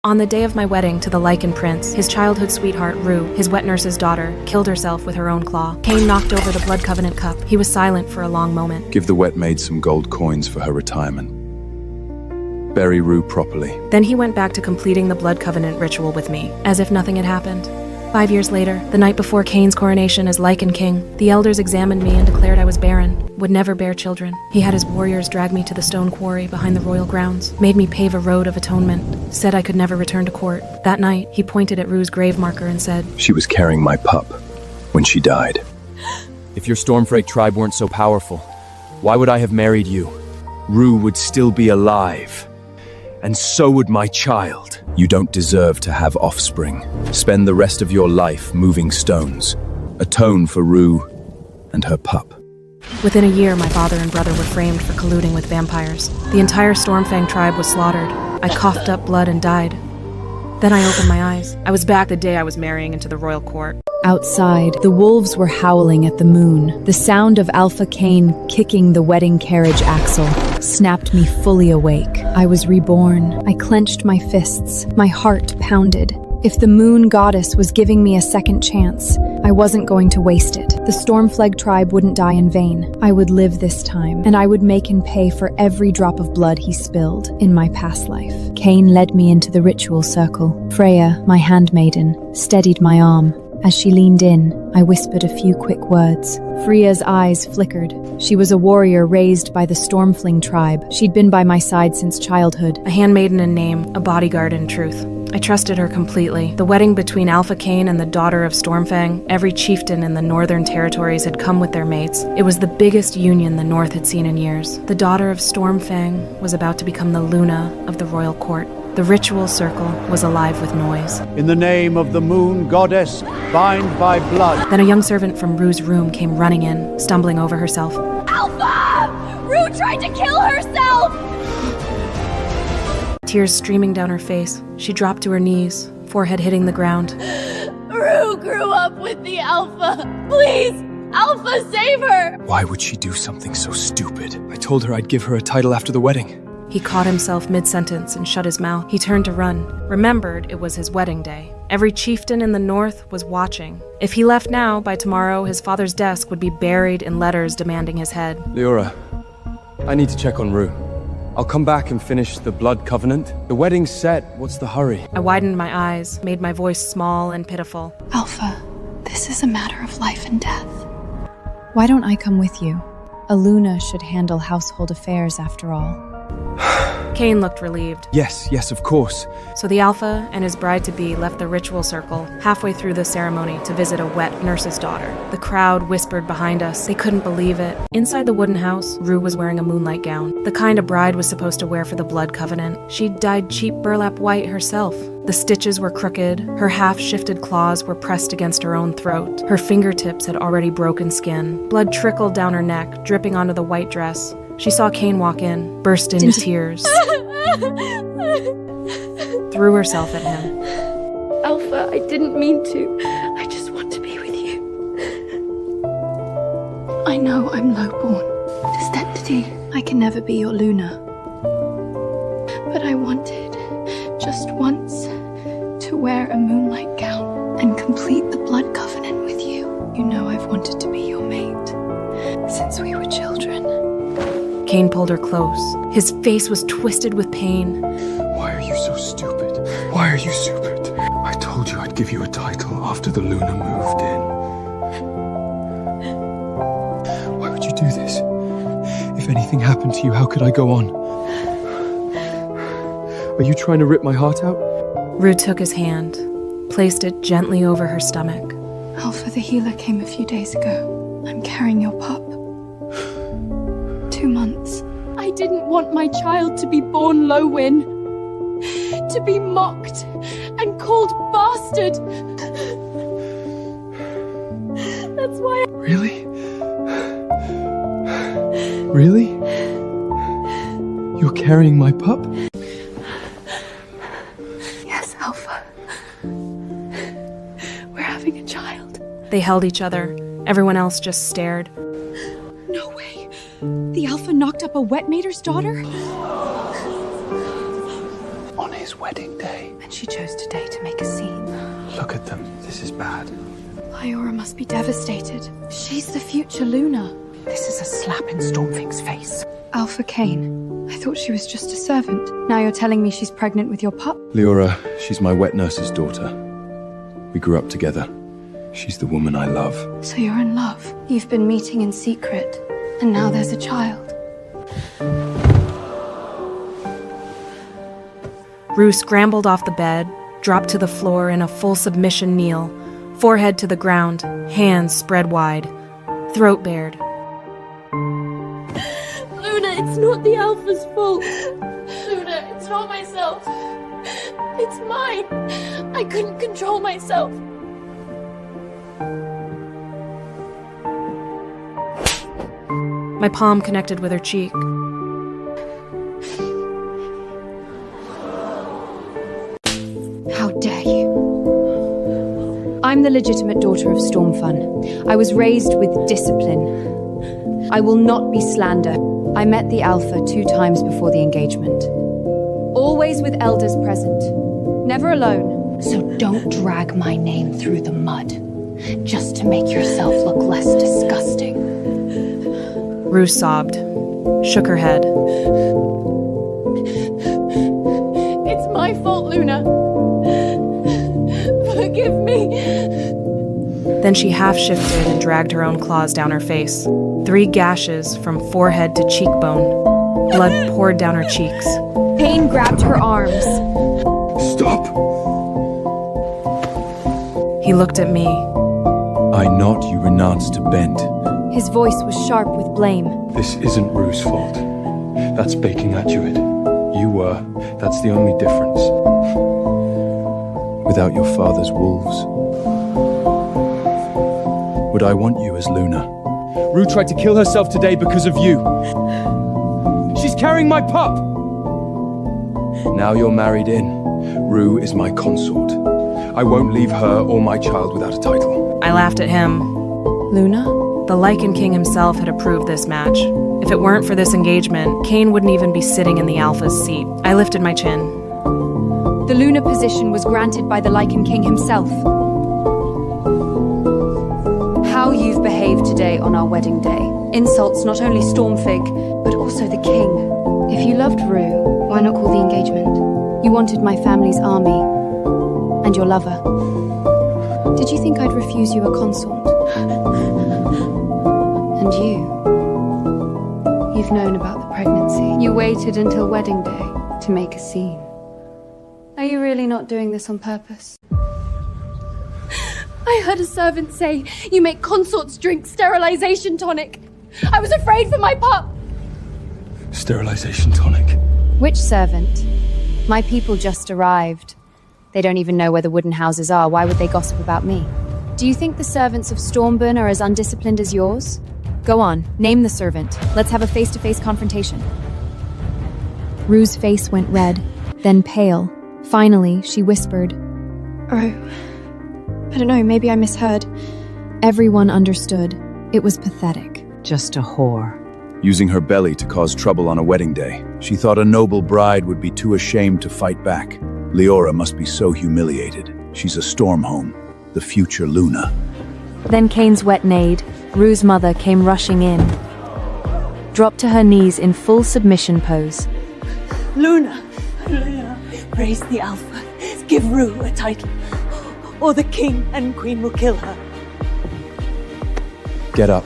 On the day of my wedding to the Lycan prince, his childhood sweetheart, Rue, his wet nurse's daughter, killed herself with her own claw. Cain knocked over the Blood Covenant cup. He was silent for a long moment. Give the wet maid some gold coins for her retirement. Bury Rue properly. Then he went back to completing the Blood Covenant ritual with me, as if nothing had happened. 5 years later, the night before Cain's coronation as Lycan king, the elders examined me and declared I was barren, would never bear children. He had his warriors drag me to the stone quarry behind the royal grounds, made me pave a road of atonement, said I could never return to court. That night, he pointed at Rue's grave marker and said, "She was carrying my pup when she died." If your Stormfrake tribe weren't so powerful, why would I have married you? Rue would still be alive. And so would my child. You don't deserve to have offspring. Spend the rest of your life moving stones. Atone for Rue and her pup. Within a year, my father and brother were framed for colluding with vampires. The entire Stormfang tribe was slaughtered. I coughed up blood and died. Then I opened my eyes. I was back the day I was marrying into the royal court. Outside, the wolves were howling at the moon. The sound of Alpha Cain kicking the wedding carriage axle snapped me fully awake. I was reborn. I clenched my fists. My heart pounded. If the moon goddess was giving me a second chance, I wasn't going to waste it. The Stormflag tribe wouldn't die in vain. I would live this time, and I would make him pay for every drop of blood he spilled in my past life. Cain led me into the ritual circle. Freya, my handmaiden, steadied my arm. As she leaned in, I whispered a few quick words. Freya's eyes flickered. She was a warrior raised by the Stormfling tribe. She'd been by my side since childhood. A handmaiden in name, a bodyguard in truth. I trusted her completely. The wedding between Alpha Cain and the daughter of Stormfang, every chieftain in the northern territories had come with their mates. It was the biggest union the North had seen in years. The daughter of Stormfang was about to become the Luna of the royal court. The ritual circle was alive with noise. In the name of the moon goddess, bind by blood. Then a young servant from Rue's room came running in, stumbling over herself. Alpha! Rue tried to kill herself! Tears streaming down her face, she dropped to her knees, forehead hitting the ground. Rue grew up with the Alpha. Please, Alpha, save her! Why would she do something so stupid? I told her I'd give her a title after the wedding. He caught himself mid-sentence and shut his mouth. He turned to run, remembered it was his wedding day. Every chieftain in the north was watching. If he left now, by tomorrow, his father's desk would be buried in letters demanding his head. Leora, I need to check on Rue. I'll come back and finish the Blood Covenant. The wedding's set, what's the hurry? I widened my eyes, made my voice small and pitiful. Alpha, this is a matter of life and death. Why don't I come with you? A Luna should handle household affairs after all. Cain looked relieved. Yes, of course. So the Alpha and his bride-to-be left the ritual circle halfway through the ceremony to visit a wet nurse's daughter. The crowd whispered behind us. They couldn't believe it. Inside the wooden house, Rue was wearing a moonlight gown, the kind a bride was supposed to wear for the Blood Covenant. She'd dyed cheap burlap white herself. The stitches were crooked, her half-shifted claws were pressed against her own throat. Her fingertips had already broken skin. Blood trickled down her neck, dripping onto the white dress. She saw Cain walk in, burst into tears, threw herself at him. Alpha, I didn't mean to. I just want to be with you. I know I'm lowborn. Disdentity. I can never be your Luna. But I wanted, just once, to wear a moonlight gown and complete the Blood Covenant with you. You know I've wanted to be your mate since we were children. Cain pulled her close. His face was twisted with pain. Why are you so stupid? Why are you stupid? I told you I'd give you a title after the Luna moved in. Why would you do this? If anything happened to you, how could I go on? Are you trying to rip my heart out? Rue took his hand, placed it gently over her stomach. Alpha the healer came a few days ago. I'm carrying your pup. 2 months. I didn't want my child to be born Lowin. To be mocked and called bastard. That's why Really? Really? You're carrying my pup? Yes, Alpha. We're having a child. They held each other. Everyone else just stared. No way. The Alpha knocked up a wet mater's daughter? On his wedding day. And she chose today to make a scene. Look at them. This is bad. Lyora must be devastated. She's the future Luna. This is a slap in Stormfing's face. Alpha Kane. I thought she was just a servant. Now you're telling me she's pregnant with your pup? Leora, she's my wet nurse's daughter. We grew up together. She's the woman I love. So you're in love. You've been meeting in secret. And now there's a child. Rue scrambled off the bed, dropped to the floor in a full submission kneel, forehead to the ground, hands spread wide, throat bared. Luna, it's not the Alpha's fault. Luna, it's not myself. It's mine. I couldn't control myself. My palm connected with her cheek. How dare you? I'm the legitimate daughter of Stormfun. I was raised with discipline. I will not be slander. I met the Alpha 2 times before the engagement. Always with elders present. Never alone. So don't drag my name through the mud, just to make yourself look less disgusting. Rue sobbed, shook her head. It's my fault, Luna. Forgive me. Then she half shifted and dragged her own claws down her face. 3 gashes from forehead to cheekbone. Blood poured down her cheeks. Pain grabbed her arms. Stop! He looked at me. I not you Renance to bend. His voice was sharp with blame. This isn't Rue's fault. That's baking at you it. You were. That's the only difference. Without your father's wolves, would I want you as Luna? Rue tried to kill herself today because of you. She's carrying my pup! Now you're married in. Rue is my consort. I won't leave her or my child without a title. I laughed at him. Luna? The Lycan King himself had approved this match. If it weren't for this engagement, Kane wouldn't even be sitting in the Alpha's seat. I lifted my chin. The Luna position was granted by the Lycan King himself. How you've behaved today on our wedding day insults not only Stormfig, but also the king. If you loved Rue, why not call the engagement? You wanted my family's army, and your lover. Did you think I'd refuse you a consort? And you've known about the pregnancy. You waited until wedding day to make a scene. Are you really not doing this on purpose? I heard a servant say you make consorts drink sterilization tonic. I was afraid for my pup. Sterilization tonic. Which servant? My people just arrived. They don't even know where the wooden houses are. Why would they gossip about me? Do you think the servants of Stormburn are as undisciplined as yours? Go on, name the servant. Let's have a face-to-face confrontation. Rue's face went red, then pale. Finally, she whispered, Rue. I don't know, maybe I misheard. Everyone understood. It was pathetic. Just a whore. Using her belly to cause trouble on a wedding day, she thought a noble bride would be too ashamed to fight back. Leora must be so humiliated. She's a Stormhome, the future Luna. Then Kane's wet maid, Rue's mother, came rushing in. Dropped to her knees in full submission pose. Luna, raise the Alpha. Give Rue a title, or the king and queen will kill her. Get up.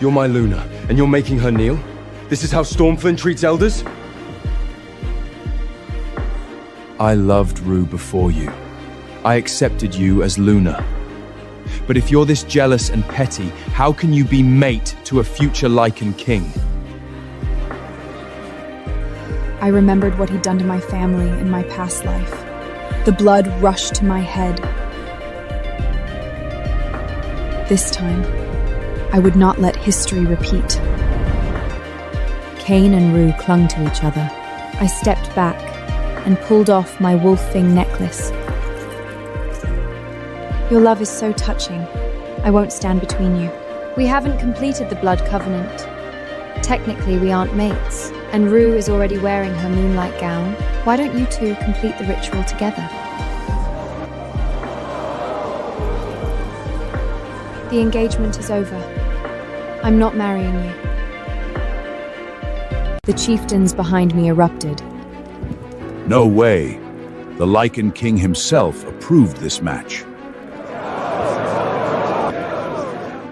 You're my Luna, and you're making her kneel? This is how Stormfern treats elders? I loved Rue before you. I accepted you as Luna. But if you're this jealous and petty, how can you be mate to a future Lycan king? I remembered what he'd done to my family in my past life. The blood rushed to my head. This time, I would not let history repeat. Kane and Rue clung to each other. I stepped back and pulled off my wolf-fang necklace. Your love is so touching. I won't stand between you. We haven't completed the blood covenant. Technically, we aren't mates. And Rue is already wearing her moonlight gown. Why don't you two complete the ritual together? The engagement is over. I'm not marrying you. The chieftains behind me erupted. No way. The Lycan King himself approved this match.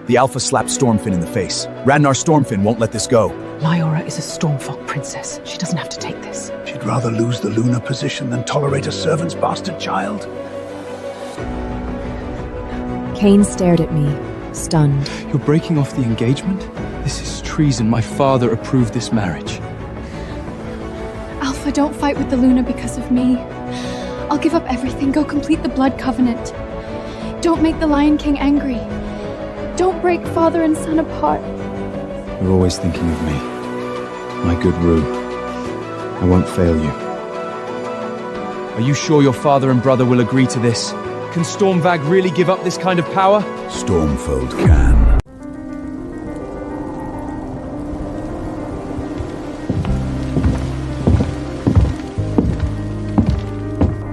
The Alpha slapped Stormfin in the face. Ragnar Stormfin won't let this go. Lyora is a Stormfolk princess. She doesn't have to take this. She'd rather lose the Luna position than tolerate a servant's bastard child. Cain stared at me, stunned. You're breaking off the engagement? This is treason. My father approved this marriage. Alpha, don't fight with the Luna because of me. I'll give up everything. Go complete the blood covenant. Don't make the Lion King angry. Don't break father and son apart. You're always thinking of me. My good Rue. I won't fail you. Are you sure your father and brother will agree to this? Can Stormvag really give up this kind of power? Stormfold can.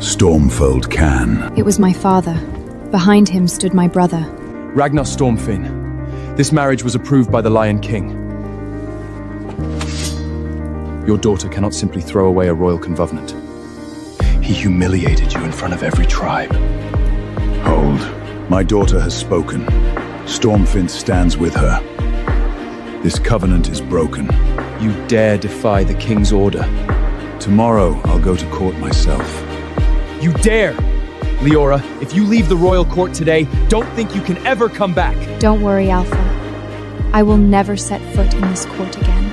Stormfold can. It was my father. Behind him stood my brother. Ragnar Stormfin. This marriage was approved by the Lion King. Your daughter cannot simply throw away a royal convenant. He humiliated you in front of every tribe. Hold. My daughter has spoken. Stormfin stands with her. This covenant is broken. You dare defy the king's order. Tomorrow, I'll go to court myself. You dare! Leora, if you leave the royal court today, don't think you can ever come back. Don't worry, Alpha. I will never set foot in this court again.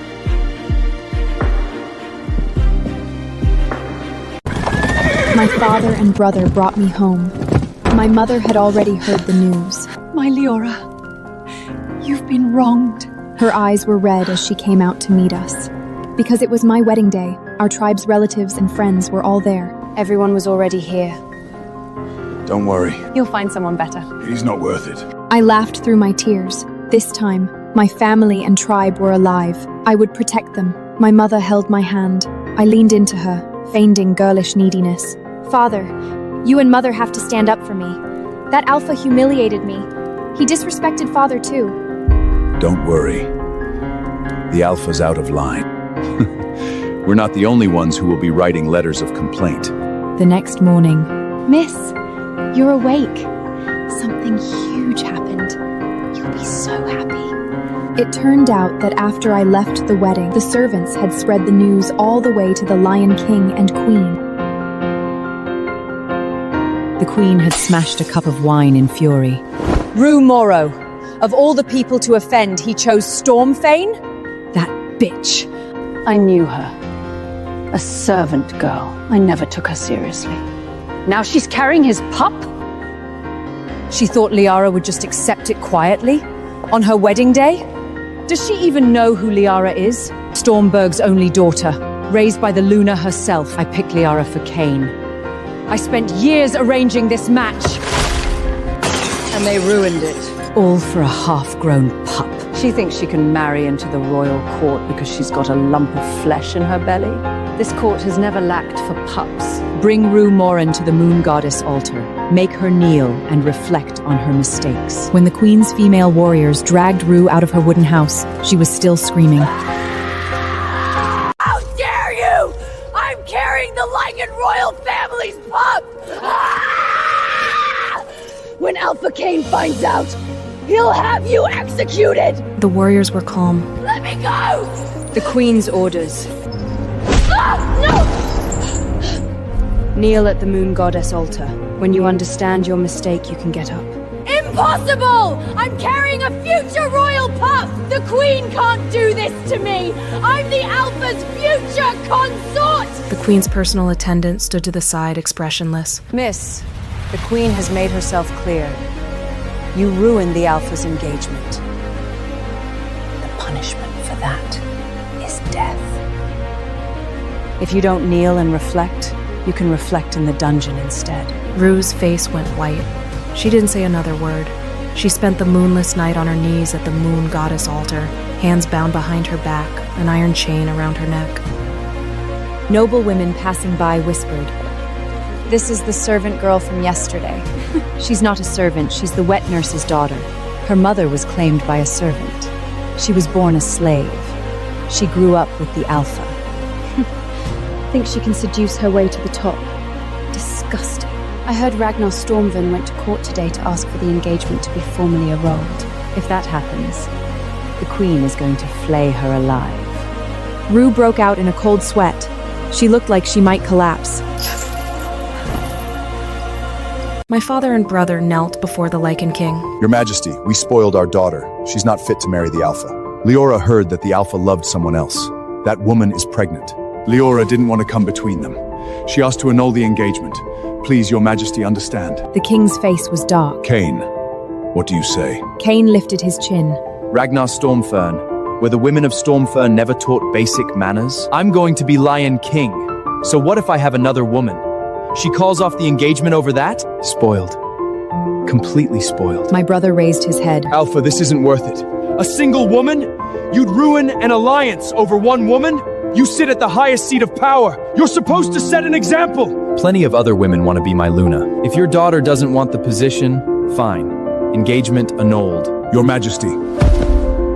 My father and brother brought me home. My mother had already heard the news. My Leora, you've been wronged. Her eyes were red as she came out to meet us. Because it was my wedding day, our tribe's relatives and friends were all there. Everyone was already here. Don't worry. You'll find someone better. He's not worth it. I laughed through my tears. This time, my family and tribe were alive. I would protect them. My mother held my hand. I leaned into her, feigning girlish neediness. Father, you and Mother have to stand up for me. That Alpha humiliated me. He disrespected Father too. Don't worry. The Alpha's out of line. We're not the only ones who will be writing letters of complaint. The next morning. Miss, you're awake. Something huge happened. You'll be so happy. It turned out that after I left the wedding, the servants had spread the news all the way to the Lion King and Queen. The Queen had smashed a cup of wine in fury. Rue Morrow. Of all the people to offend, he chose Stormfane? That bitch. I knew her. A servant girl. I never took her seriously. Now she's carrying his pup? She thought Liara would just accept it quietly? On her wedding day? Does she even know who Liara is? Stormberg's only daughter, raised by the Luna herself. I picked Liara for Cain. I spent years arranging this match. And they ruined it. All for a half-grown pup. She thinks she can marry into the royal court because she's got a lump of flesh in her belly. This court has never lacked for pups. Bring Rue Morin to the moon goddess altar. Make her kneel and reflect on her mistakes. When the Queen's female warriors dragged Rue out of her wooden house, she was still screaming. How dare you! I'm carrying the Lycan royal family's pup! When Alpha Cain finds out, he'll have you executed! The warriors were calm. Let me go! The Queen's orders. No! Kneel at the moon goddess altar. When you understand your mistake, you can get up. Impossible! I'm carrying a future royal pup! The Queen can't do this to me! I'm the Alpha's future consort! The Queen's personal attendant stood to the side, expressionless. Miss, the Queen has made herself clear. You ruined the Alpha's engagement. The punishment for that is death. If you don't kneel and reflect, you can reflect in the dungeon instead. Rue's face went white. She didn't say another word. She spent the moonless night on her knees at the moon goddess altar. hands bound behind her back, an iron chain around her neck. Noble women passing by whispered, "This is the servant girl from yesterday." She's not a servant, she's the wet nurse's daughter. Her mother was claimed by a servant. She was born a slave. She grew up with the Alpha. Think she can seduce her way to the top. Disgusting. I heard Ragnar Stormven went to court today to ask for the engagement to be formally annulled. If that happens, the Queen is going to flay her alive. Rue broke out in a cold sweat. She looked like she might collapse. My father and brother knelt before the Lycan King. Your Majesty, we spoiled our daughter. She's not fit to marry the Alpha. Leora heard that the Alpha loved someone else. That woman is pregnant. Leora didn't want to come between them. She asked to annul the engagement. Please, Your Majesty, understand. The king's face was dark. Cain, what do you say? Cain lifted his chin. Ragnar Stormfern, were the women of Stormfern never taught basic manners? I'm going to be Lion King. So what if I have another woman? She calls off the engagement over that? Spoiled. Completely spoiled. My brother raised his head. Alpha, this isn't worth it. A single woman? You'd ruin an alliance over one woman? You sit at the highest seat of power. You're supposed to set an example. Plenty of other women want to be my Luna. If your daughter doesn't want the position, fine. Engagement annulled. Your Majesty,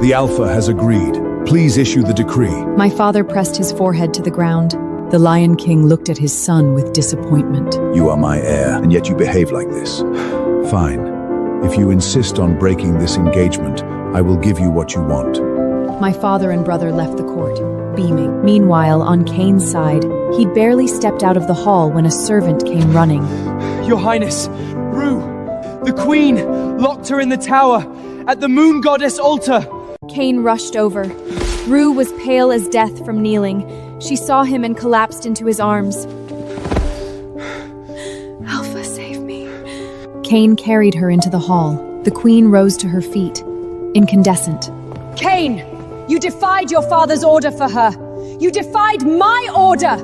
the Alpha has agreed. Please issue the decree. My father pressed his forehead to the ground. The Lion King looked at his son with disappointment. You are my heir, and yet you behave like this. Fine. If you insist on breaking this engagement, I will give you what you want. My father and brother left the court, beaming. Meanwhile, on Cain's side, he'd barely stepped out of the hall when a servant came running. Your Highness, Rue, the Queen, locked her in the tower, at the Moon Goddess altar. Cain rushed over. Rue was pale as death from kneeling. She saw him and collapsed into his arms. Alpha, save me. Cain carried her into the hall. The Queen rose to her feet, incandescent. Cain, you defied your father's order for her. You defied my order.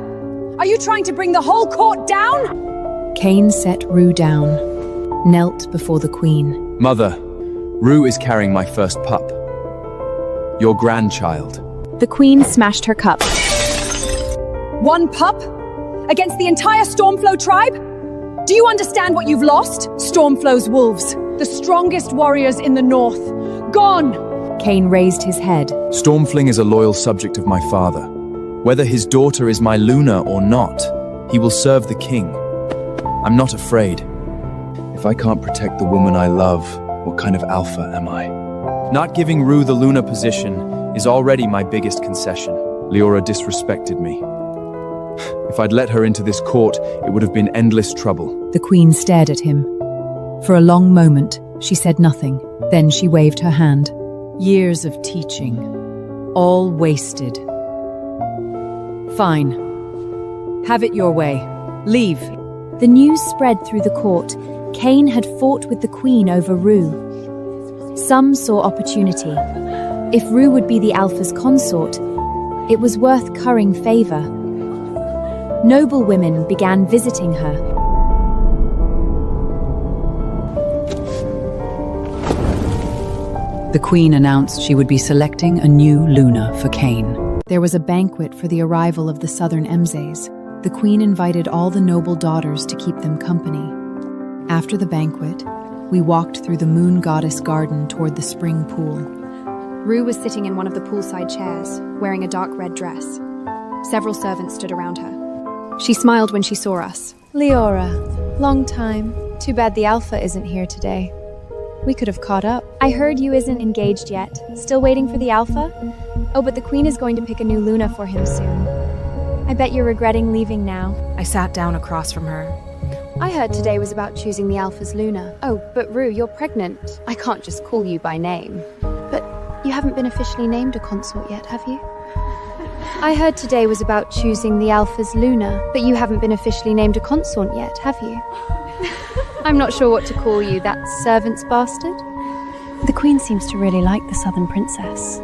Are you trying to bring the whole court down? Cain set Rue down, knelt before the Queen. Mother, Rue is carrying my first pup. Your grandchild. The Queen smashed her cup. One pup? Against the entire Stormflow tribe? Do you understand what you've lost? Stormflow's wolves, the strongest warriors in the north. Gone! Cain raised his head. Stormfling is a loyal subject of my father. Whether his daughter is my Luna or not, he will serve the king. I'm not afraid. If I can't protect the woman I love, what kind of alpha am I? Not giving Rue the Luna position is already my biggest concession. Leora disrespected me. If I'd let her into this court, it would have been endless trouble. The Queen stared at him. For a long moment, she said nothing. Then she waved her hand. Years of teaching, all wasted. Fine. Have it your way. Leave. The news spread through the court. Cain had fought with the Queen over Rue. Some saw opportunity. If Rue would be the Alpha's consort, it was worth currying favor. Noble women began visiting her. The Queen announced she would be selecting a new Luna for Cain. There was a banquet for the arrival of the southern Emzes. The Queen invited all the noble daughters to keep them company. After the banquet, we walked through the Moon Goddess garden toward the spring pool. Rue was sitting in one of the poolside chairs, wearing a dark red dress. Several servants stood around her. She smiled when she saw us. Leora, long time. Too bad the Alpha isn't here today. We could have caught up. I heard you isn't engaged yet. Still waiting for the Alpha? Oh, but the Queen is going to pick a new Luna for him soon. I bet you're regretting leaving now. I sat down across from her. I heard today was about choosing the Alpha's Luna. Oh, but Rue, you're pregnant. I can't just call you by name. But you haven't been officially named a consort yet, have you? I heard today was about choosing the Alpha's Luna, but you haven't been officially named a consort yet, have you? I'm not sure what to call you, that servant's bastard. The Queen seems to really like the Southern Princess.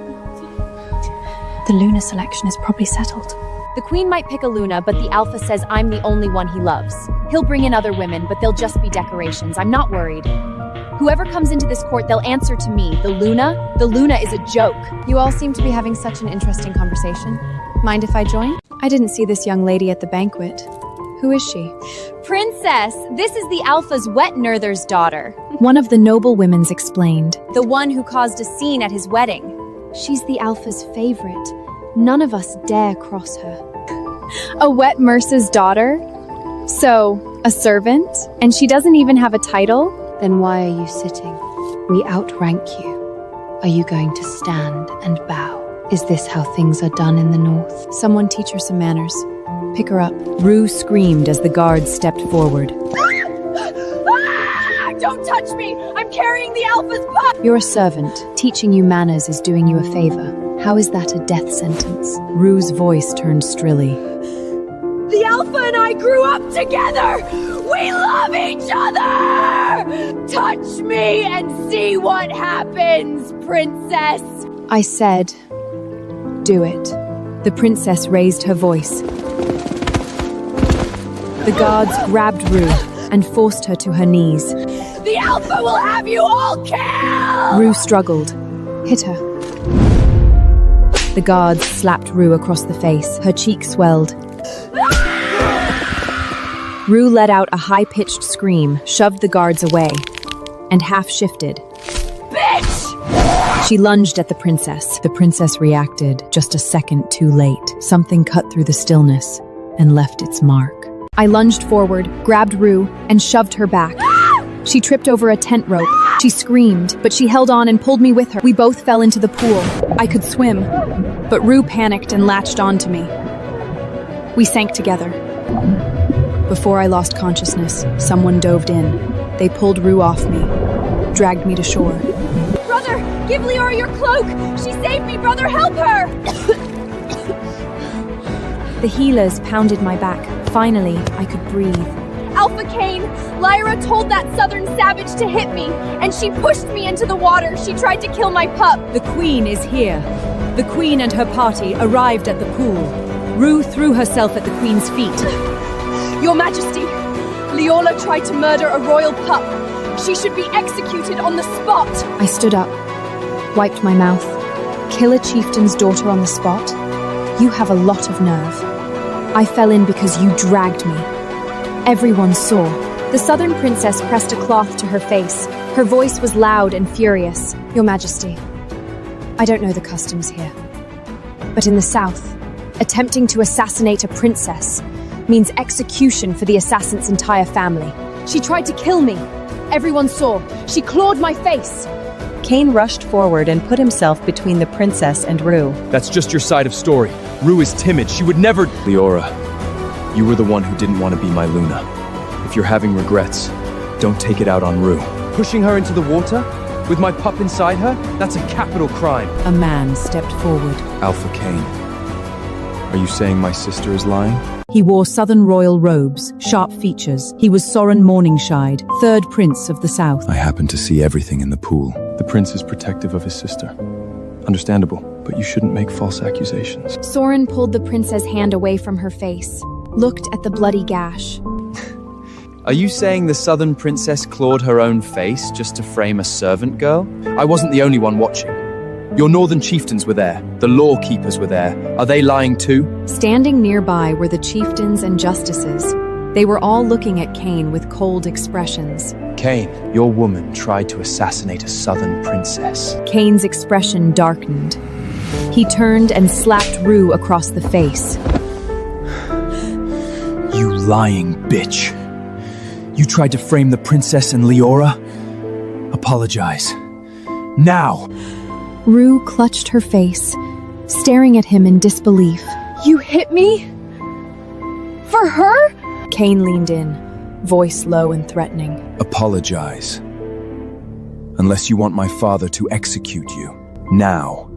The Luna selection is probably settled. The Queen might pick a Luna, but the Alpha says I'm the only one he loves. He'll bring in other women, but they'll just be decorations. I'm not worried. Whoever comes into this court, they'll answer to me. The Luna is a joke. You all seem to be having such an interesting conversation. Mind if I join? I didn't see this young lady at the banquet. Who is she? Princess, this is the Alpha's wet Nerther's daughter. One of the noble women's explained. The one who caused a scene at his wedding. She's the Alpha's favorite. None of us dare cross her. A wet Mercer's daughter? So, a servant? And she doesn't even have a title? Then why are you sitting? We outrank you. Are you going to stand and bow? Is this how things are done in the north? Someone teach her some manners. Pick her up. Rue screamed as the guards stepped forward. Don't touch me! I'm carrying the Alpha's pup! You're a servant. Teaching you manners is doing you a favor. How is that a death sentence? Rue's voice turned strilly. The Alpha and I grew up together! We love each other! Touch me and see what happens, princess! I said, do it. The princess raised her voice. The guards grabbed Rue and forced her to her knees. The Alpha will have you all killed! Rue struggled. Hit her. The guards slapped Rue across the face. Her cheek swelled. Rue let out a high-pitched scream, shoved the guards away, and half-shifted. Bitch! She lunged at the princess. The princess reacted just a second too late. Something cut through the stillness and left its mark. I lunged forward, grabbed Rue, and shoved her back. She tripped over a tent rope. She screamed, but she held on and pulled me with her. We both fell into the pool. I could swim, but Rue panicked and latched onto me. We sank together. Before I lost consciousness, someone dove in. They pulled Rue off me, dragged me to shore. Brother, give Leora your cloak! She saved me, brother, help her! The healers pounded my back. Finally, I could breathe. Alpha Cain, Lyra told that southern savage to hit me, and she pushed me into the water. She tried to kill my pup. The Queen is here. The Queen and her party arrived at the pool. Rue threw herself at the Queen's feet. Your Majesty, Leola tried to murder a royal pup. She should be executed on the spot. I stood up, wiped my mouth. Kill a chieftain's daughter on the spot? You have a lot of nerve. I fell in because you dragged me. Everyone saw. The southern princess pressed a cloth to her face. Her voice was loud and furious. Your Majesty, I don't know the customs here, but in the south, attempting to assassinate a princess means execution for the assassin's entire family. She tried to kill me. Everyone saw. She clawed my face. Cain rushed forward and put himself between the princess and Rue. That's just your side of story. Rue is timid. She would never... Leora, you were the one who didn't want to be my Luna. If you're having regrets, don't take it out on Rue. Pushing her into the water? With my pup inside her? That's a capital crime. A man stepped forward. Alpha Cain, are you saying my sister is lying? He wore southern royal robes, sharp features. He was Soren Morningshide, third prince of the south. I happened to see everything in the pool. The prince is protective of his sister. Understandable, but you shouldn't make false accusations. Soren pulled the princess' hand away from her face, looked at the bloody gash. Are you saying the southern princess clawed her own face just to frame a servant girl? I wasn't the only one watching. Your northern chieftains were there. The law keepers were there. Are they lying too? Standing nearby were the chieftains and justices. They were all looking at Cain with cold expressions. Cain, your woman tried to assassinate a southern princess. Cain's expression darkened. He turned and slapped Rue across the face. You lying bitch. You tried to frame the princess and Leora? Apologize. Now! Rue clutched her face, staring at him in disbelief. You hit me? For her? Cain leaned in, voice low and threatening. Apologize. Unless you want my father to execute you. Now.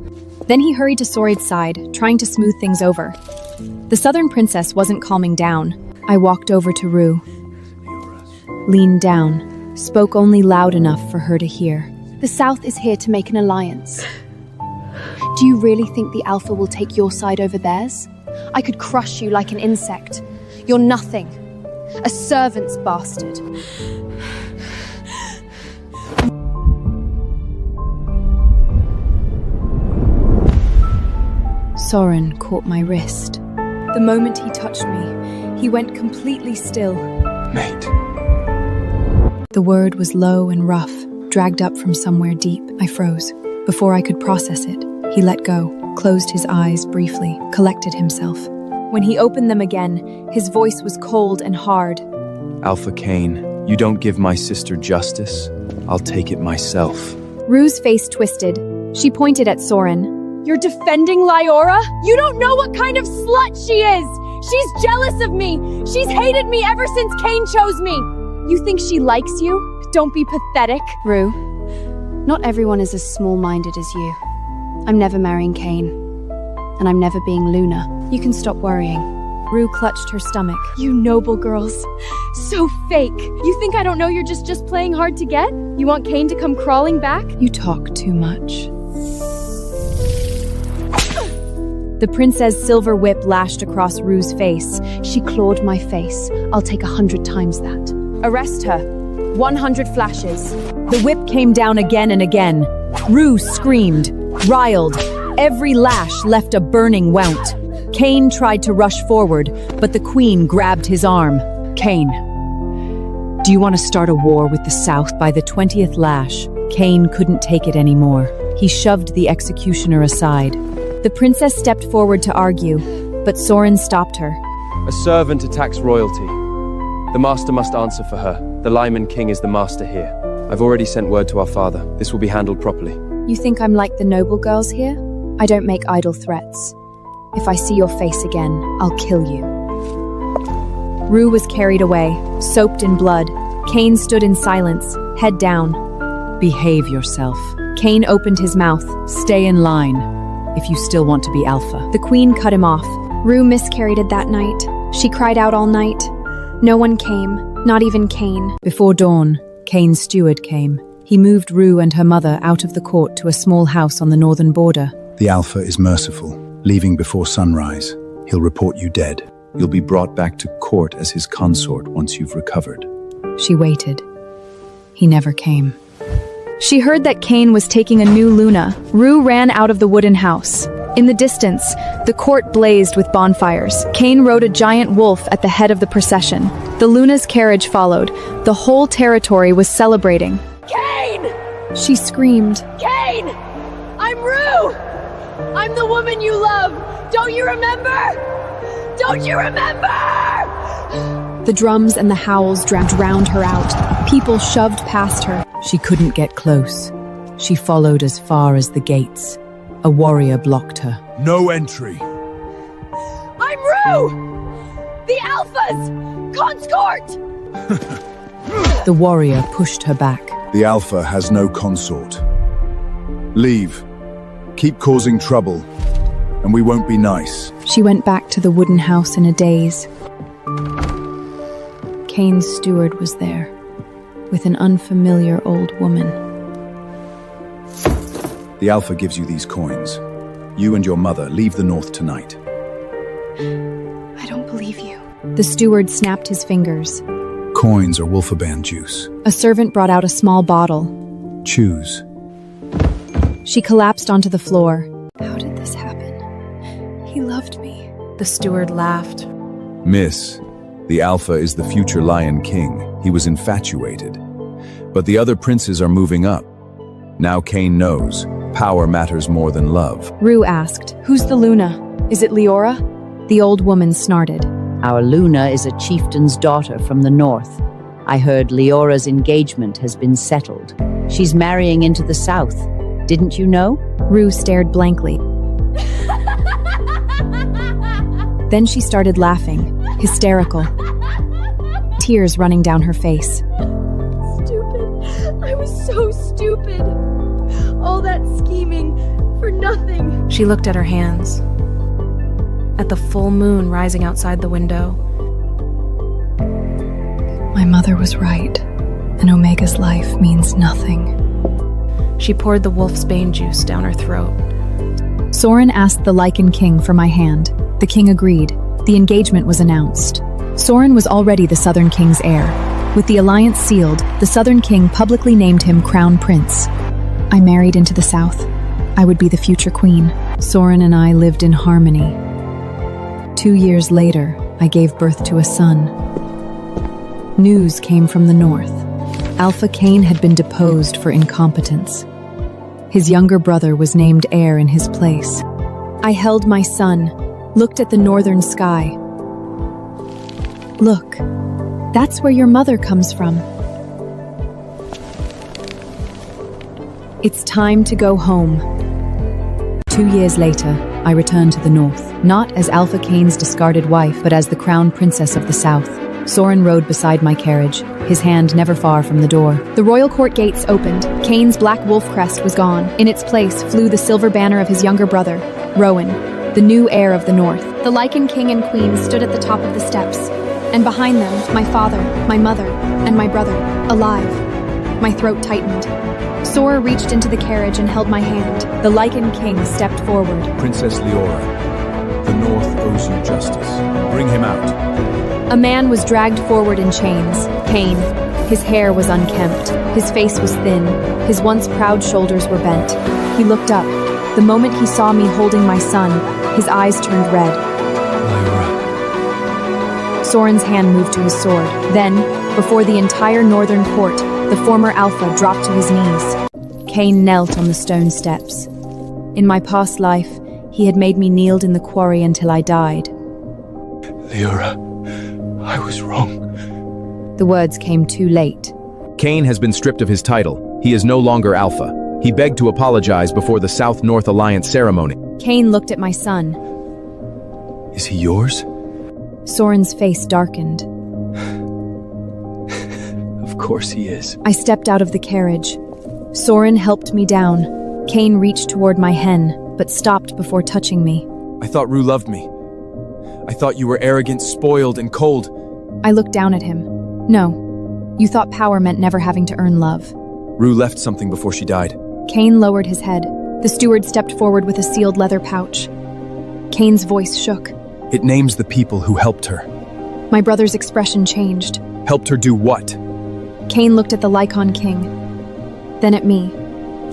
Then he hurried to Sorid's side, trying to smooth things over. The southern princess wasn't calming down. I walked over to Rue, leaned down, spoke only loud enough for her to hear. The South is here to make an alliance. Do you really think the Alpha will take your side over theirs? I could crush you like an insect. You're nothing. A servant's bastard. Soren caught my wrist. The moment he touched me, he went completely still. Mate. The word was low and rough, dragged up from somewhere deep. I froze. Before I could process it, he let go, closed his eyes briefly, collected himself. When he opened them again, his voice was cold and hard. Alpha Cain, you don't give my sister justice, I'll take it myself. Rue's face twisted. She pointed at Soren. You're defending Liora? You don't know what kind of slut she is! She's jealous of me! She's hated me ever since Cain chose me! You think she likes you? Don't be pathetic. Rue, not everyone is as small-minded as you. I'm never marrying Cain. And I'm never being Luna. You can stop worrying. Rue clutched her stomach. You noble girls. So fake. You think I don't know you're just playing hard to get? You want Cain to come crawling back? You talk too much. The princess' silver whip lashed across Rue's face. She clawed my face. I'll take 100 times that. Arrest her. 100 flashes. The whip came down again and again. Rue screamed, riled. Every lash left a burning wound. Cain tried to rush forward, but the queen grabbed his arm. Cain, do you want to start a war with the South? By the 20th lash, Cain couldn't take it anymore. He shoved the executioner aside. The princess stepped forward to argue, but Soren stopped her. A servant attacks royalty. The master must answer for her. The Lyman King is the master here. I've already sent word to our father. This will be handled properly. You think I'm like the noble girls here? I don't make idle threats. If I see your face again, I'll kill you. Rue was carried away, soaked in blood. Cain stood in silence, head down. Behave yourself. Cain opened his mouth. Stay in line, if you still want to be Alpha. The queen cut him off. Rue miscarried that night. She cried out all night. No one came, not even Cain. Before dawn, Cain's steward came. He moved Rue and her mother out of the court to a small house on the northern border. The Alpha is merciful. Leaving before sunrise, he'll report you dead. You'll be brought back to court as his consort once you've recovered. She waited. He never came. She heard that Cain was taking a new Luna. Rue ran out of the wooden house. In the distance, the court blazed with bonfires. Cain rode a giant wolf at the head of the procession. The Luna's carriage followed. The whole territory was celebrating. Cain! She screamed. Cain! I'm Rue! I'm the woman you love! Don't you remember? Don't you remember? The drums and the howls drowned her out. People shoved past her. She couldn't get close. She followed as far as the gates. A warrior blocked her. No entry. I'm Rue! The Alphas! Consort! The warrior pushed her back. The Alpha has no consort. Leave. Keep causing trouble, and we won't be nice. She went back to the wooden house in a daze. Cain's steward was there, with an unfamiliar old woman. The Alpha gives you these coins. You and your mother leave the north tonight. I don't believe you. The steward snapped his fingers. Coins or Wolfaband juice. A servant brought out a small bottle. Choose. She collapsed onto the floor. How did this happen? He loved me. The steward laughed. Miss, the Alpha is the future Lion King. He was infatuated. But the other princes are moving up. Now Cain knows, power matters more than love. Rue asked, "Who's the Luna? Is it Leora?" The old woman snorted. Our Luna is a chieftain's daughter from the north. I heard Leora's engagement has been settled. She's marrying into the south. Didn't you know? Rue stared blankly. Then she started laughing, hysterical. Tears running down her face. Stupid. I was so stupid. All that scheming for nothing. She looked at her hands, at the full moon rising outside the window. My mother was right, and Omega's life means nothing. She poured the wolfsbane juice down her throat. Soren asked the Lycan King for my hand. The king agreed. The engagement was announced. Soren was already the Southern King's heir. With the alliance sealed, the Southern King publicly named him Crown Prince. I married into the South. I would be the future queen. Soren and I lived in harmony. 2 years later, I gave birth to a son. News came from the north. Alpha Cain had been deposed for incompetence. His younger brother was named heir in his place. I held my son, looked at the northern sky. Look, that's where your mother comes from. It's time to go home. 2 years later, I returned to the north, not as Alpha Cain's discarded wife, but as the crown princess of the south. Soren rode beside my carriage, his hand never far from the door. The royal court gates opened. Cain's black wolf crest was gone. In its place flew the silver banner of his younger brother, Rowan, the new heir of the north. The Lycan king and queen stood at the top of the steps, and behind them, my father, my mother, and my brother, alive. My throat tightened. Sora reached into the carriage and held my hand. The Lycan king stepped forward. Princess Leora, the north owes you justice. Bring him out. A man was dragged forward in chains. Cain. His hair was unkempt. His face was thin. His once proud shoulders were bent. He looked up. The moment he saw me holding my son, his eyes turned red. Lyora. Soren's hand moved to his sword. Then, before the entire northern court, the former Alpha dropped to his knees. Cain knelt on the stone steps. In my past life, he had made me kneel in the quarry until I died. Leora, I was wrong. The words came too late. Cain has been stripped of his title. He is no longer Alpha. He begged to apologize before the South-North Alliance ceremony. Cain looked at my son. Is he yours? Soren's face darkened. Of course he is. I stepped out of the carriage. Soren helped me down. Cain reached toward my hen, but stopped before touching me. I thought Rue loved me. I thought you were arrogant, spoiled, and cold. I looked down at him. No, you thought power meant never having to earn love. Rue left something before she died. Cain lowered his head. The steward stepped forward with a sealed leather pouch. Cain's voice shook. It names the people who helped her. My brother's expression changed. Helped her do what? Cain looked at the Lycan king, then at me.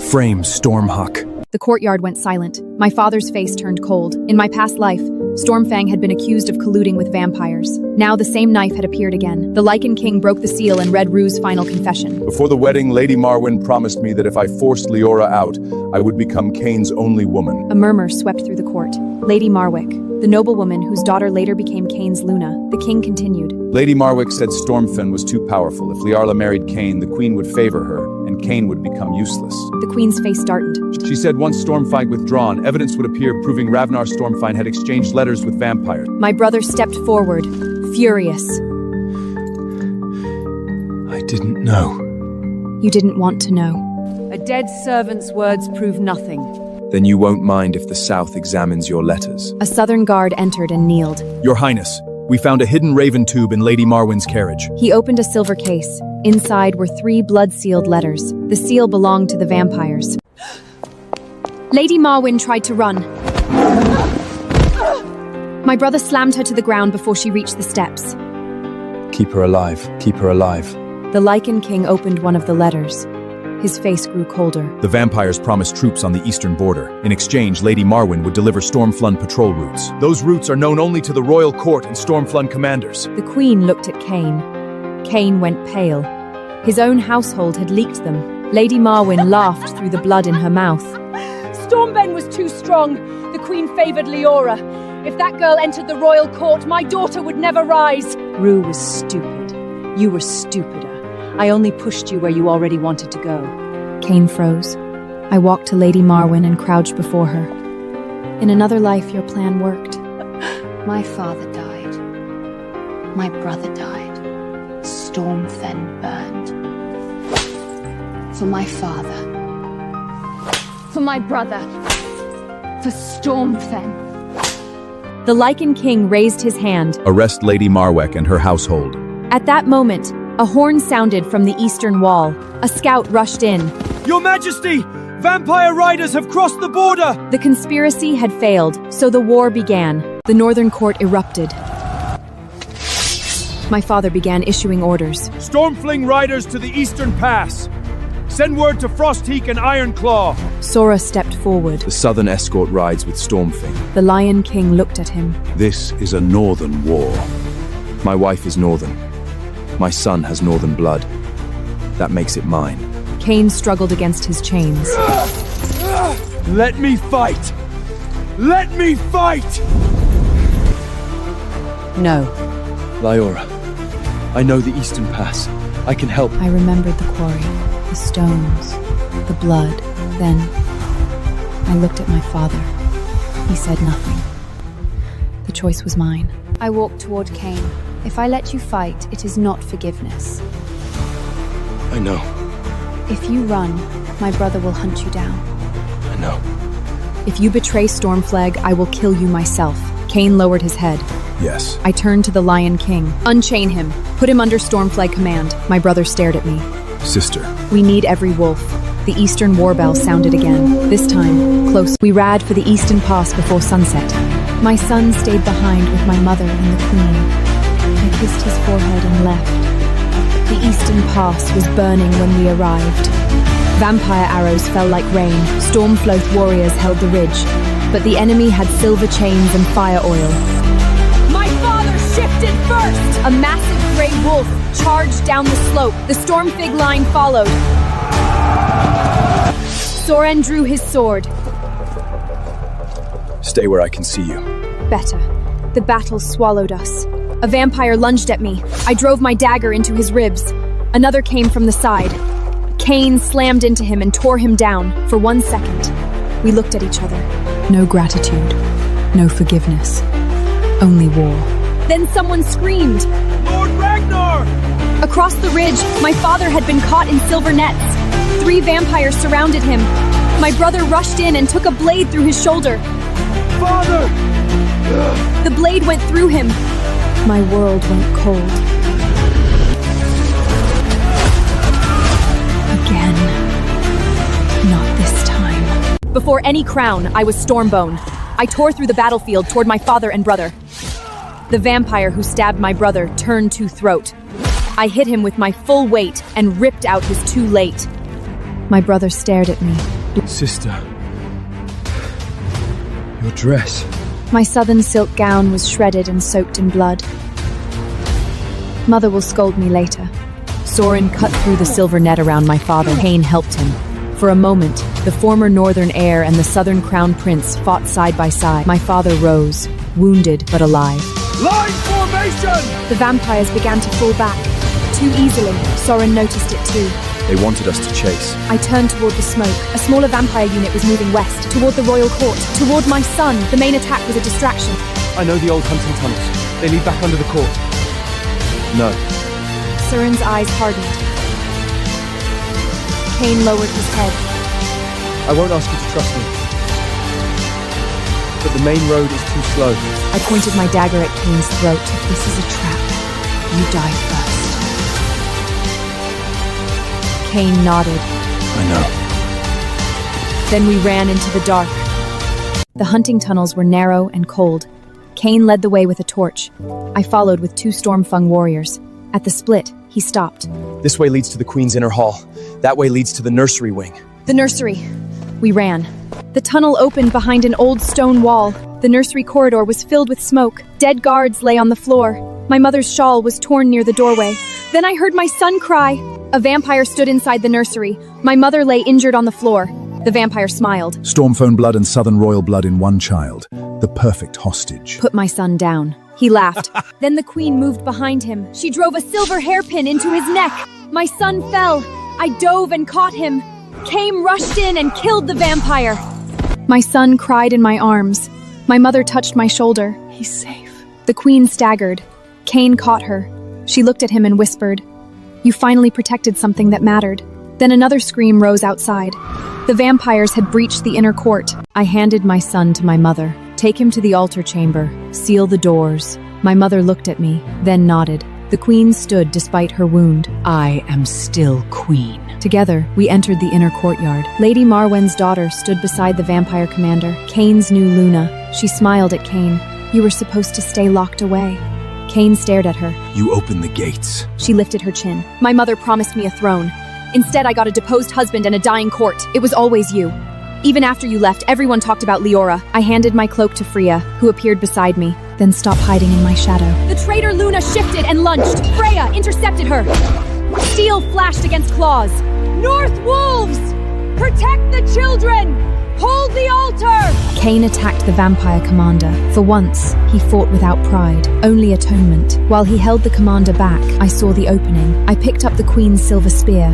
Frame Stormhawk. The courtyard went silent. My father's face turned cold. In my past life, Stormfang had been accused of colluding with vampires. Now the same knife had appeared again. The Lycan king broke the seal and read Rue's final confession. Before the wedding, Lady Marwyn promised me that if I forced Leora out, I would become Cain's only woman. A murmur swept through the court. Lady Marwick, the noblewoman whose daughter later became Cain's Luna. The king continued. Lady Marwick said Stormfen was too powerful. If Liarla married Cain, the queen would favor her, and Cain would become useless. The queen's face darkened. She said once Stormfang withdrawn, evidence would appear proving Ravnar Stormfang had exchanged letters with vampires. My brother stepped forward, furious. I didn't know. You didn't want to know. A dead servant's words prove nothing. Then you won't mind if the South examines your letters. A southern guard entered and kneeled. Your Highness, we found a hidden raven tube in Lady Marwyn's carriage. He opened a silver case. Inside were 3 blood-sealed letters. The seal belonged to the vampires. Lady Marwyn tried to run. My brother slammed her to the ground before she reached the steps. Keep her alive. Keep her alive. The Lycan king opened one of the letters. His face grew colder. The vampires promised troops on the eastern border. In exchange, Lady Marwyn would deliver Stormflun patrol routes. Those routes are known only to the royal court and Stormflun commanders. The queen looked at Cain. Cain went pale. His own household had leaked them. Lady Marwyn laughed through the blood in her mouth. Stormben was too strong. The queen favored Leora. If that girl entered the royal court, my daughter would never rise. Rue was stupid. You were stupider. I only pushed you where you already wanted to go. Cain froze. I walked to Lady Marwyn and crouched before her. In another life, your plan worked. My father died. My brother died. Stormfen burned. For my father. For my brother. For Stormfen. The Lycan king raised his hand. Arrest Lady Marwick and her household. At that moment, a horn sounded from the eastern wall. A scout rushed in. Your Majesty! Vampire riders have crossed the border! The conspiracy had failed, so the war began. The northern court erupted. My father began issuing orders. Stormfling riders to the eastern pass. Send word to Frostheek and Ironclaw. Sora stepped forward. The southern escort rides with Stormfang. The Lion King looked at him. This is a northern war. My wife is northern. My son has northern blood. That makes it mine. Cain struggled against his chains. Let me fight! Let me fight! No. Lyora, I know the Eastern Pass. I can help. I remembered the quarry, the stones, the blood. Then I looked at my father. He said nothing. The choice was mine. I walked toward Cain. If I let you fight, it is not forgiveness. I know. If you run, my brother will hunt you down. I know. If you betray Stormflag, I will kill you myself. Cain lowered his head. Yes. I turned to the Lion King. Unchain him. Put him under Stormflag command. My brother stared at me. Sister. We need every wolf. The eastern war bell sounded again. This time, close. We rad for the eastern pass before sunset. My son stayed behind with my mother and the queen. I kissed his forehead and left. The eastern pass was burning when we arrived. Vampire arrows fell like rain. Stormfloth warriors held the ridge, but the enemy had silver chains and fire oil. My father shifted first! A massive gray wolf charged down the slope. The Stormfig line followed. Soren drew his sword. Stay where I can see you. Better. The battle swallowed us. A vampire lunged at me. I drove my dagger into his ribs. Another came from the side. Cain slammed into him and tore him down. For 1 second, we looked at each other. No gratitude. No forgiveness. Only war. Then someone screamed. Lord Ragnar! Across the ridge, my father had been caught in silver nets. 3 vampires surrounded him. My brother rushed in and took a blade through his shoulder. Father! The blade went through him. My world went cold. Again. Not this time. Before any crown, I was Stormbone. I tore through the battlefield toward my father and brother. The vampire who stabbed my brother turned to throat. I hit him with my full weight and ripped out his too late. My brother stared at me. Sister. Your dress. My southern silk gown was shredded and soaked in blood. Mother will scold me later. Soren cut through the silver net around my father. Cain helped him. For a moment, the former northern heir and the southern crown prince fought side by side. My father rose, wounded but alive. Line formation! The vampires began to fall back. Too easily, Soren noticed it too. They wanted us to chase. I turned toward the smoke. A smaller vampire unit was moving west, toward the royal court, toward my son. The main attack was a distraction. I know the old hunting tunnels. They lead back under the court. No. Soren's eyes hardened. Cain lowered his head. I won't ask you to trust me. But the main road is too slow. I pointed my dagger at Cain's throat. If this is a trap, you die first. Cain nodded. I know. Then we ran into the dark. The hunting tunnels were narrow and cold. Cain led the way with a torch. I followed with 2 Stormfang warriors. At the split, he stopped. This way leads to the Queen's inner hall. That way leads to the nursery wing. The nursery. We ran. The tunnel opened behind an old stone wall. The nursery corridor was filled with smoke. Dead guards lay on the floor. My mother's shawl was torn near the doorway. Then I heard my son cry. A vampire stood inside the nursery. My mother lay injured on the floor. The vampire smiled. Stormphone blood and southern royal blood in one child. The perfect hostage. Put my son down. He laughed. Then the queen moved behind him. She drove a silver hairpin into his neck. My son fell. I dove and caught him. Cain rushed in and killed the vampire. My son cried in my arms. My mother touched my shoulder. He's safe. The queen staggered. Cain caught her. She looked at him and whispered, "You finally protected something that mattered." Then another scream rose outside. The vampires had breached the inner court. I handed my son to my mother. Take him to the altar chamber. Seal the doors. My mother looked at me, then nodded. The queen stood despite her wound. I am still queen. Together, we entered the inner courtyard. Lady Marwen's daughter stood beside the vampire commander. Cain's new Luna. She smiled at Cain. "You were supposed to stay locked away." Cain stared at her. "You opened the gates." She lifted her chin. "My mother promised me a throne. Instead, I got a deposed husband and a dying court. It was always you." Even after you left, everyone talked about Leora. I handed my cloak to Freya, who appeared beside me, then stopped hiding in my shadow. The traitor Luna shifted and lunged. Freya intercepted her. Steel flashed against claws. North wolves! Protect the children! Hold the altar! Cain attacked the vampire commander. For once, he fought without pride, only atonement. While he held the commander back, I saw the opening. I picked up the queen's silver spear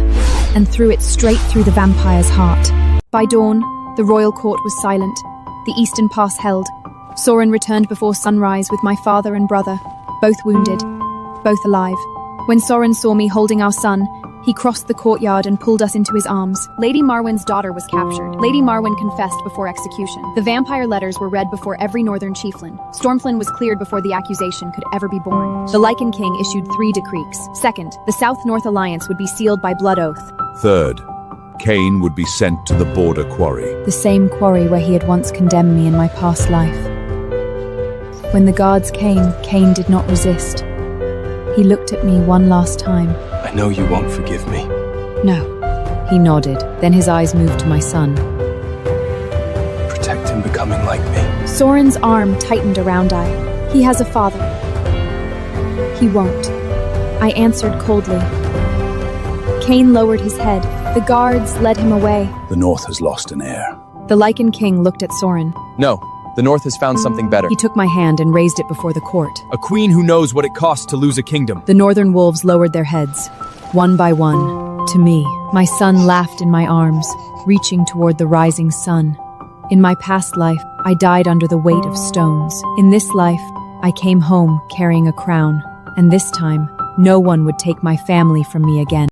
and threw it straight through the vampire's heart. By dawn, the royal court was silent. The eastern pass held. Soren returned before sunrise with my father and brother, both wounded, both alive. When Soren saw me holding our son, he crossed the courtyard and pulled us into his arms. Lady Marwen's daughter was captured. Lady Marwen confessed before execution. The vampire letters were read before every northern chieftain. Stormflynn was cleared before the accusation could ever be born. The Lycan King issued 3 decrees. Second, the South-North alliance would be sealed by blood oath. Third, Cain would be sent to the border quarry. The same quarry where he had once condemned me in my past life. When the guards came, Cain did not resist. He looked at me one last time. I know you won't forgive me. No. He nodded. Then his eyes moved to my son. Protect him becoming like me. Soren's arm tightened around I. He has a father. He won't. I answered coldly. Cain lowered his head. The guards led him away. The North has lost an heir. The Lycan King looked at Soren. No, the North has found something better. He took my hand and raised it before the court. A queen who knows what it costs to lose a kingdom. The northern wolves lowered their heads, one by one, to me. My son laughed in my arms, reaching toward the rising sun. In my past life, I died under the weight of stones. In this life, I came home carrying a crown. And this time, no one would take my family from me again.